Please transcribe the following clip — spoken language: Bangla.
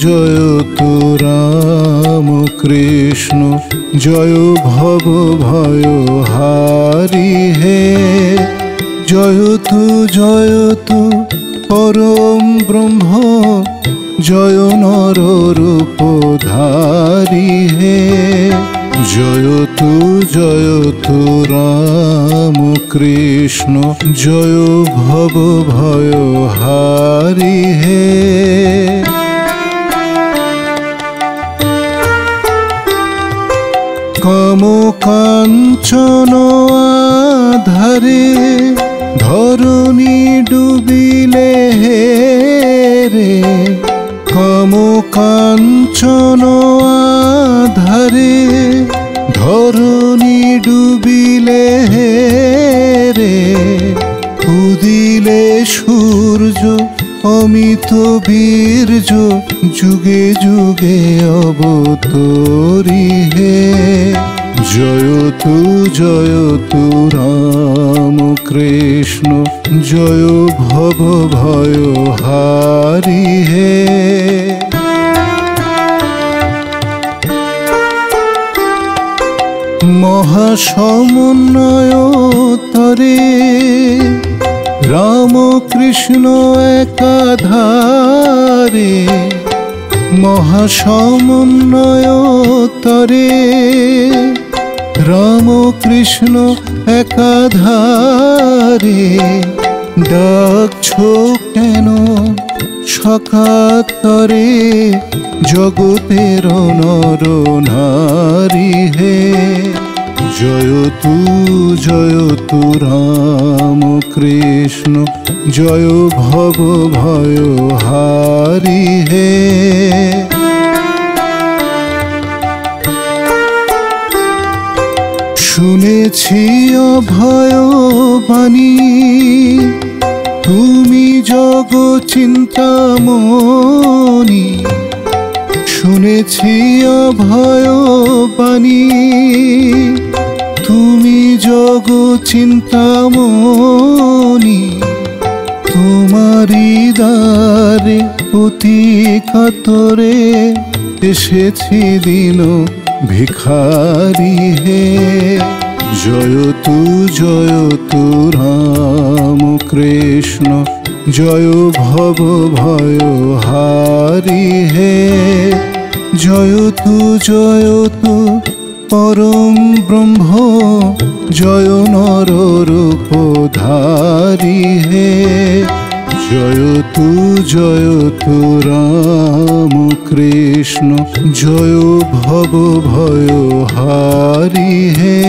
জয় তু রাম কৃষ্ণ জয় ভব ভয় হারি হে। জয় তু পরম ব্রহ্ম জয় নর রূপ ধারি হে। জয় তু রাম কৃষ্ণ জয় ভব ভয় হারি হে। কাম কাঞ্চন আধারে ধরণী ডুবিলে হে রে। কাম কাঞ্চন আধারে ধরণী ডুবিলে হে রে। উদিলে সূর্য অমিত বীর্য যুগে যুগে অবতরি হে। জয় তু রাম কৃষ্ণ জয় ভব ভয় হারি হে। মহাসমন্বয় তরে রাম কৃষ্ণ একাধারে। মহাসমন্বয় তরে রাম কৃষ্ণ একাধারে। ডাকছো কেন সখাতরে জগতের নর নারী হে। জয় তু রাম কৃষ্ণ জয় ভব ভয় হারি হে। শুনেছি অভয় বাণী তুমি জগ চিন্তামণি। শুনেছি অভয় বাণী তুমি জগ চিন্তামণি। তোমারি দ্বারে অতি কাতরে এসেছি দিন ভিখারি হে। জয় তু রাম কৃষ্ণ জয় ভব ভয় হারি হে। জয় তু পরম ব্রহ্ম জয় নর রূপ ধারি হে। জয় তু রাম কৃষ্ণ জয় ভব ভয় হারি হে।